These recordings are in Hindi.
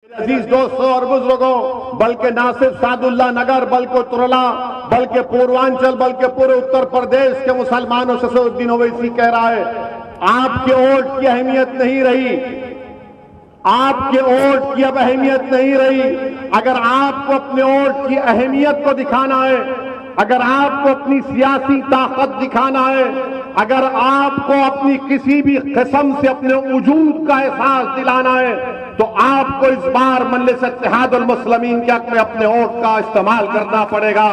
अजीज दोस्तों और बुजुर्गों, बल्कि ना सिर्फ सादुल्ला नगर बल्कि तुरला, बल्कि पूर्वांचल, बल्कि पूरे उत्तर प्रदेश के मुसलमानों से सऊद्दीन ओवैसी कह रहा है, आपके वोट की अहमियत नहीं रही, आपके वोट की अब अहमियत नहीं रही। अगर आपको अपने वोट की अहमियत को दिखाना है, अगर आपको अपनी सियासी ताकत दिखाना है, अगर आपको अपनी किसी भी किस्म से अपने वजूद का एहसास दिलाना है, तो आपको इस बार मजलिस इत्तेहादुल मुस्लिमीन के हक में अपने वोट का इस्तेमाल करना पड़ेगा।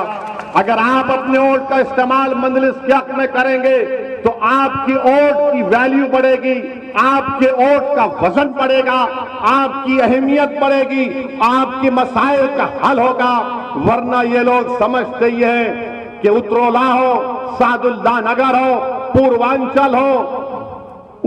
अगर आप अपने वोट का इस्तेमाल मजलिस के हक में करेंगे तो आपकी वोट की वैल्यू बढ़ेगी, आपके वोट का वजन बढ़ेगा, आपकी अहमियत बढ़ेगी, आपकी मसाइल का हल होगा। वरना ये लोग समझते ही हैं कि उत्तरोला हो, सादुल्ला नगर हो, पूर्वांचल हो,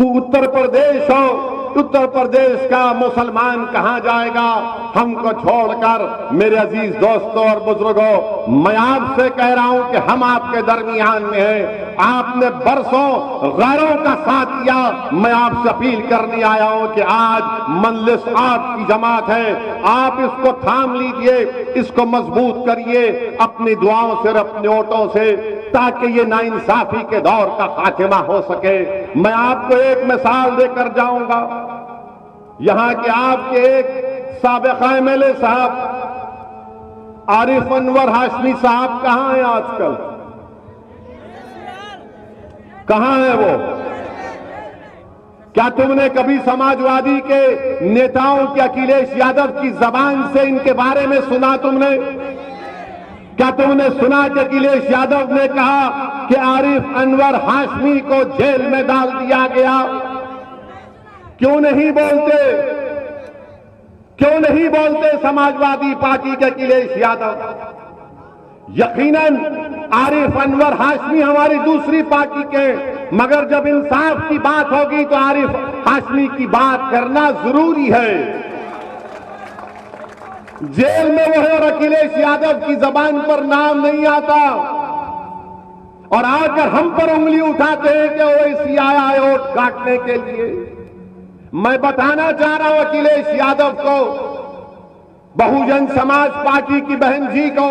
उत्तर प्रदेश हो, उत्तर प्रदेश का मुसलमान कहां जाएगा हमको छोड़कर। मेरे अजीज दोस्तों और बुजुर्गों, मैं आपसे कह रहा हूं कि हम आपके दरमियान में हैं। आपने बरसों गैरों का साथ दिया। मैं आपसे अपील करने आया हूं कि आज मजलिस आपकी जमात है, आप इसको थाम लीजिए, इसको मजबूत करिए अपनी दुआओं से और अपने वोटों से, ताकि ये नाइंसाफी के दौर का खात्मा हो सके। मैं आपको एक मिसाल देकर जाऊंगा। यहां के आपके एक साबिका एमएलए साहब आरिफ अनवर हाशमी साहब कहां हैं आजकल? कहां है वो? क्या तुमने कभी समाजवादी के नेताओं के अखिलेश यादव की जबान से इनके बारे में सुना? तुमने क्या तुमने सुना कि अखिलेश यादव ने कहा कि आरिफ अनवर हाशमी को जेल में डाल दिया गया? क्यों नहीं बोलते? क्यों नहीं बोलते समाजवादी पार्टी के अखिलेश यादव? यकीनन आरिफ अनवर हाशमी हमारी दूसरी पार्टी के, मगर जब इंसाफ की बात होगी तो आरिफ हाशमी की बात करना जरूरी है। जेल में वो है और अखिलेश यादव की जबान पर नाम नहीं आता, और आकर हम पर उंगली उठाते हैं कि ओवैसी आया है वोट काटने के लिए। मैं बताना चाह रहा हूं अखिलेश यादव को, बहुजन समाज पार्टी की बहन जी को,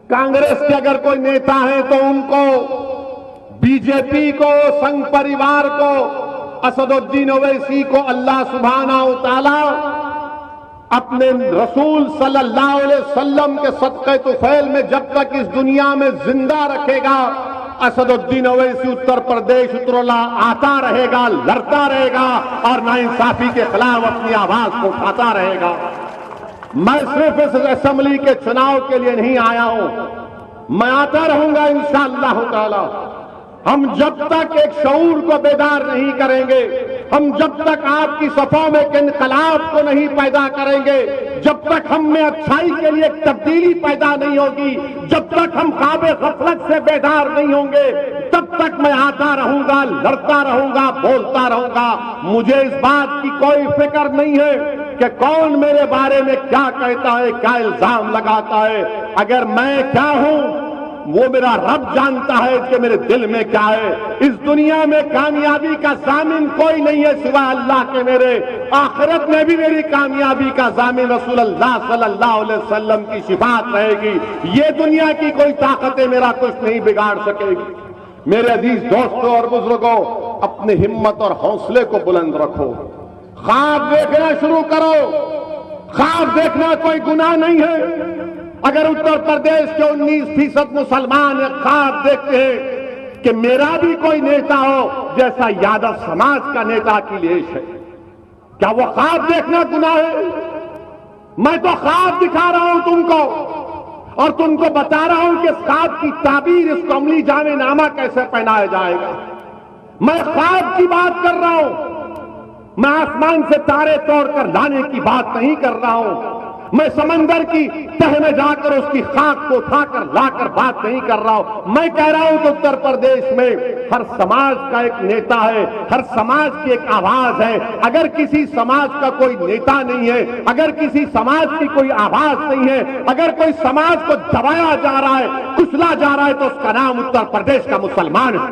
कांग्रेस के अगर कोई नेता है तो उनको, बीजेपी को, संघ परिवार को, असदुद्दीन ओवैसी को अल्लाह सुब्हानहू तआला अपने रसूल सल्लल्लाहु अलैहि वसल्लम के सदक़े तुफैल में जब तक इस दुनिया में जिंदा रखेगा, असदुद्दीन ओवैसी उत्तर प्रदेश उत्तरोला आता रहेगा, लड़ता रहेगा और नाइंसाफी के खिलाफ अपनी आवाज को उठाता रहेगा। मैं सिर्फ इस असेंबली के चुनाव के लिए नहीं आया हूं, मैं आता रहूंगा इंशाअल्लाह ताला। हम जब तक एक शऊर को बेदार नहीं करेंगे, हम जब तक आपकी सफों में इनकलाब को नहीं पैदा करेंगे, जब तक हम में अच्छाई के लिए एक तब्दीली पैदा नहीं होगी, जब तक हम ख्वाबे गफलत से बेदार नहीं होंगे, तब तक मैं आता रहूंगा, लड़ता रहूंगा, बोलता रहूंगा। मुझे इस बात की कोई फिक्र नहीं है कि कौन मेरे बारे में क्या कहता है, क्या इल्जाम लगाता है। अगर मैं क्या हूं वो मेरा रब जानता है कि मेरे दिल में क्या है। इस दुनिया में कामयाबी का जामिन कोई नहीं है सिवाय अल्लाह के मेरे। आखिरत में भी मेरी कामयाबी का जामिन रसूलुल्लाह सल्लल्लाहु अलैहि वसल्लम की शिफात रहेगी। ये दुनिया की कोई ताकतें मेरा कुछ नहीं बिगाड़ सकेगी। मेरे अजीज दोस्तों और बुजुर्गों, अपनी हिम्मत और हौसले को बुलंद रखो, ख्वाब देखना शुरू करो। ख्वाब देखना कोई गुनाह नहीं है। अगर उत्तर प्रदेश के 19% मुसलमान ख्वाब देखते हैं कि मेरा भी कोई नेता हो जैसा यादव समाज का नेता अखिलेश है, क्या वो ख्वाब देखना गुनाह है? मैं तो ख्वाब दिखा रहा हूं तुमको, और तुमको बता रहा हूं कि इस ख्वाब की ताबीर, इसको अमली जामेनामा कैसे पहनाया जाएगा। मैं ख्वाब की बात कर रहा हूं, मैं आसमान से तारे तोड़कर लाने की बात नहीं कर रहा हूं। मैं समंदर की तह में जाकर उसकी खाक को उठाकर लाकर बात नहीं कर रहा हूं। मैं कह रहा हूं कि उत्तर प्रदेश में हर समाज का एक नेता है, हर समाज की एक आवाज है। अगर किसी समाज का कोई नेता नहीं है, अगर किसी समाज की कोई आवाज नहीं है, अगर कोई समाज को दबाया जा रहा है, कुचला जा रहा है, तो उसका नाम उत्तर प्रदेश का मुसलमान है।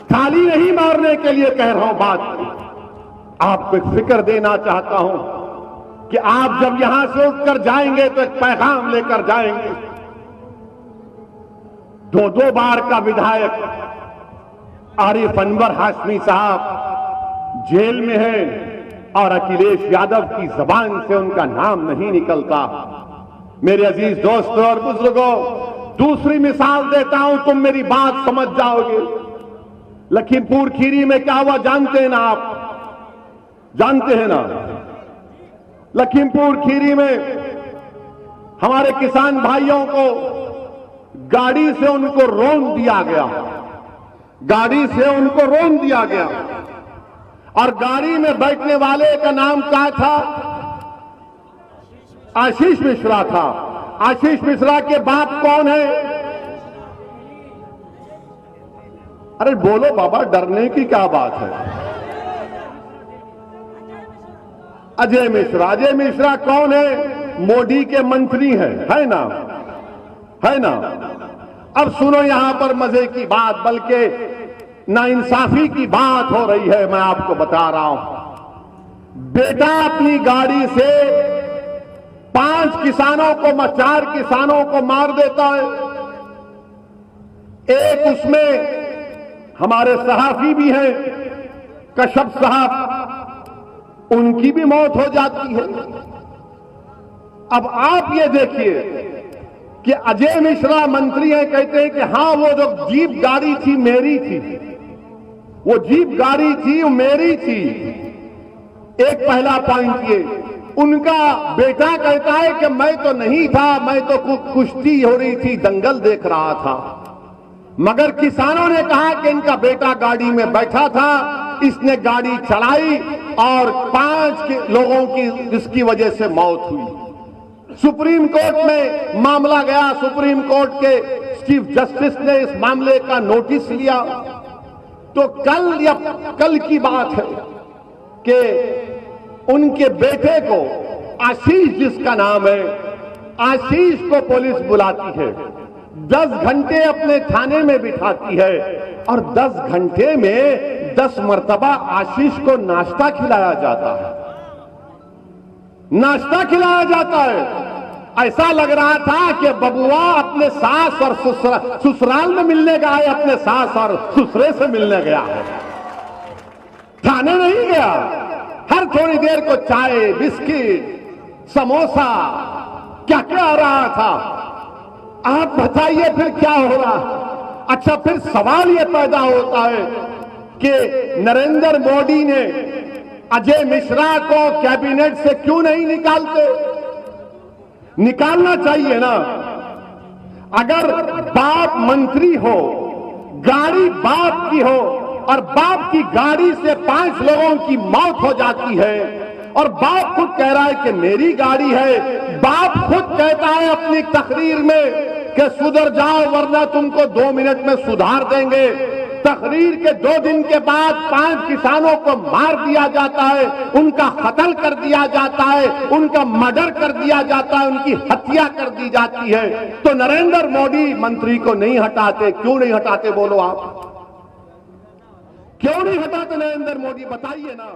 ताली नहीं मारने के लिए कह रहा हूं बात, आपको एक फिक्र देना चाहता हूं। कि आप जब यहां से उठकर जाएंगे तो एक पैगाम लेकर जाएंगे। 2 बार का विधायक आरिफ अनवर हाशमी साहब जेल में है और अखिलेश यादव की जबान से उनका नाम नहीं निकलता। मेरे अजीज दोस्तों और बुजुर्गों, दूसरी मिसाल देता हूं, तुम मेरी बात समझ जाओगे। लखीमपुर खीरी में क्या हुआ जानते हैं ना आप? जानते हैं ना? लखीमपुर खीरी में हमारे किसान भाइयों को गाड़ी से उनको रोन दिया गया, गाड़ी से उनको रोन दिया गया और गाड़ी में बैठने वाले का नाम क्या था? आशीष मिश्रा था। आशीष मिश्रा के बाप कौन है? अरे बोलो बाबा, डरने की क्या बात है? अजय मिश्रा। अजय मिश्रा कौन है? मोदी के मंत्री हैं, है ना? है ना? अब सुनो यहां पर मजे की बात, बल्कि नाइंसाफी की बात हो रही है, मैं आपको बता रहा हूं। बेटा अपनी गाड़ी से 5 किसानों को, 4 किसानों को मार देता है। एक उसमें हमारे सहाफी भी हैं, कश्यप साहब, उनकी भी मौत हो जाती है। अब आप ये देखिए कि अजय मिश्रा मंत्री हैं, कहते हैं कि हां वो जो जीप गाड़ी थी मेरी थी, वो जीप गाड़ी थी वो मेरी थी। एक पहला पॉइंट ये। उनका बेटा कहता है कि मैं तो नहीं था, मैं तो कुश्ती हो रही थी, दंगल देख रहा था। मगर किसानों ने कहा कि इनका बेटा गाड़ी में बैठा था, इसने गाड़ी चलाई और 5 लोगों की इसकी वजह से मौत हुई। सुप्रीम कोर्ट में मामला गया, सुप्रीम कोर्ट के चीफ जस्टिस ने इस मामले का नोटिस लिया। तो कल की बात है कि उनके बेटे को, आशीष जिसका नाम है, आशीष को पुलिस बुलाती है, 10 घंटे अपने थाने में बिठाती है और 10 घंटे में 10 मर्तबा आशीष को नाश्ता खिलाया जाता है। नाश्ता खिलाया जाता है। ऐसा लग रहा था कि बबुआ अपने सास और ससुराल में मिलने गया है, अपने सास और ससुरे से मिलने गया है, थाने नहीं गया। हर थोड़ी देर को चाय, बिस्किट, समोसा, क्या क्या आ रहा था। आप बताइए फिर क्या हो रहा? अच्छा, फिर सवाल यह पैदा होता है कि नरेंद्र मोदी ने अजय मिश्रा को कैबिनेट से क्यों नहीं निकालते? निकालना चाहिए ना। अगर बाप मंत्री हो, गाड़ी बाप की हो और बाप की गाड़ी से 5 लोगों की मौत हो जाती है और बाप खुद कह रहा है कि मेरी गाड़ी है, बाप खुद कहता है अपनी तकरीर में कि सुधर जाओ वरना तुमको 2 मिनट में सुधार देंगे। तकरीर के 2 दिन के बाद 5 किसानों को मार दिया जाता है, उनका कत्ल कर दिया जाता है, उनका मर्डर कर दिया जाता है, उनकी हत्या कर दी जाती है। तो नरेंद्र मोदी मंत्री को नहीं हटाते। क्यों नहीं हटाते बोलो आप? क्यों नहीं हटाते नरेंद्र मोदी? बताइए ना।